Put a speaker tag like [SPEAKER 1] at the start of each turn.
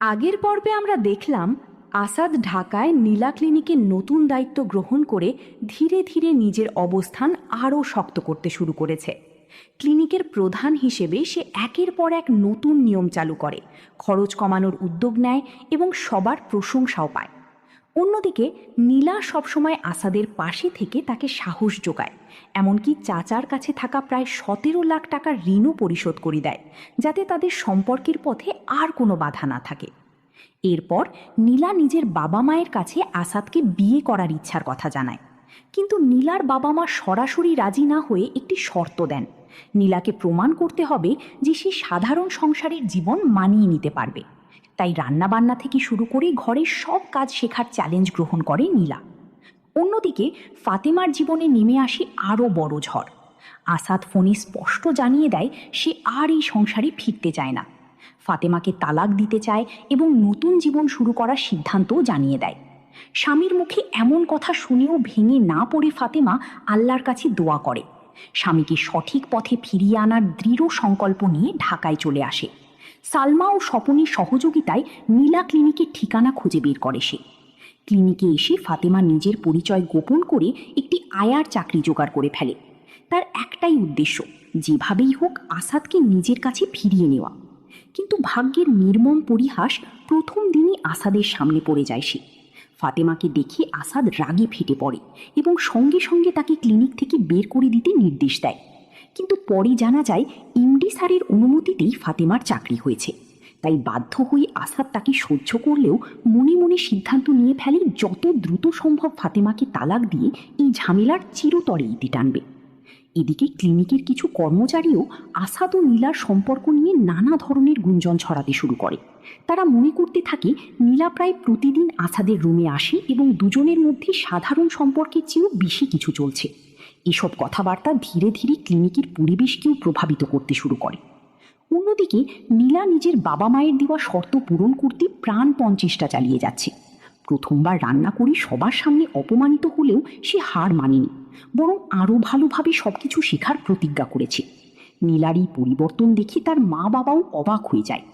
[SPEAKER 1] আগের পর্বে আমরা দেখলাম আসাদ ঢাকায় নীলা ক্লিনিকের নতুন দায়িত্ব গ্রহণ করে ধীরে ধীরে নিজের অবস্থান আরও শক্ত করতে শুরু করেছে। ক্লিনিকের প্রধান হিসেবে সে একের পর এক নতুন নিয়ম চালু করে, খরচ কমানোর উদ্যোগ নেয় এবং সবার প্রশংসাও পায়। অন্যদিকে নীলা সবসময় আসাদের পাশে থেকে তাকে সাহস যোগায়, এমনকি চাচার কাছে থাকা প্রায় 17 লাখ টাকার ঋণও পরিশোধ করে দেয়, যাতে তাদের সম্পর্কের পথে আর কোনো বাধা না থাকে। এরপর নীলা নিজের বাবা মায়ের কাছে আসাদকে বিয়ে করার ইচ্ছার কথা জানায়, কিন্তু নীলার বাবা মা সরাসরি রাজি না হয়ে একটি শর্ত দেন। নীলাকে প্রমাণ করতে হবে যে সে সাধারণ সংসারের জীবন মানিয়ে নিতে পারবে। তাই রান্নাবান্না থেকে শুরু করে ঘরের সব কাজ শেখার চ্যালেঞ্জ গ্রহণ করে নীলা। অন্যদিকে ফাতেমার জীবনে নেমে আসে আরও বড় ঝড়। আসাদ ফোনে স্পষ্ট জানিয়ে দেয় সে আর এই সংসারে ফিরতে চায় না। ফাতেমাকে তালাক দিতে চায় এবং নতুন জীবন শুরু করার সিদ্ধান্তও জানিয়ে দেয়। স্বামীর মুখে এমন কথা শুনেও ভেঙে না পড়ে ফাতেমা আল্লাহর কাছে দোয়া করে। স্বামীকে সঠিক পথে ফিরিয়ে আনার দৃঢ় সংকল্প নিয়ে ঢাকায় চলে আসে। সালমা ও স্বপনের সহযোগিতায় নীলা ক্লিনিকের ঠিকানা খুঁজে বের করে সে। ক্লিনিকে এসে ফাতেমা নিজের পরিচয় গোপন করে একটি আয়ার চাকরি জোগাড় করে ফেলে। তার একটাই উদ্দেশ্য, যেভাবেই হোক আসাদকে নিজের কাছে ফিরিয়ে নেওয়া। কিন্তু ভাগ্যের নির্মম পরিহাস, প্রথম দিনই আসাদের সামনে পড়ে যায় সে। ফাতেমাকে দেখে আসাদ রাগে ফেটে পড়ে এবং সঙ্গে সঙ্গে তাকে ক্লিনিক থেকে বের করে দিতে নির্দেশ দেয়। কিন্তু পরে জানা যায় এমডি স্যারের অনুমতিতেই ফাতেমার চাকরি হয়েছে। তাই বাধ্য হয়ে আসাদ তাকে সহ্য করলেও মনে মনে সিদ্ধান্ত নিয়ে ফেলে যত দ্রুত সম্ভব ফাতেমাকে তালাক দিয়ে এই ঝামেলার চিরতরে ইতি টানবে। এদিকে ক্লিনিকের কিছু কর্মচারীও আসাদ ও নীলার সম্পর্ক নিয়ে নানা ধরনের গুঞ্জন ছড়াতে শুরু করে। তারা মনে করতে থাকে নীলা প্রায় প্রতিদিন আসাদের রুমে আসে এবং দুজনের মধ্যে সাধারণ সম্পর্কের চেয়েও বেশি কিছু চলছে। এসব কথাবার্তা ধীরে ধীরে ক্লিনিকের পরিবেশকেও প্রভাবিত করতে শুরু করে। অন্যদিকে নীলা নিজের বাবা মায়ের দেওয়া শর্ত পূরণ করতে প্রাণপণ চেষ্টা চালিয়ে যাচ্ছে। প্রথমবার রান্না করে সবার সামনে অপমানিত হলেও সে হার মানেনি, বরং আরও ভালোভাবে সবকিছু শেখার প্রতিজ্ঞা করেছে। নীলার এই পরিবর্তন দেখে তার মা বাবাও অবাক হয়ে যায়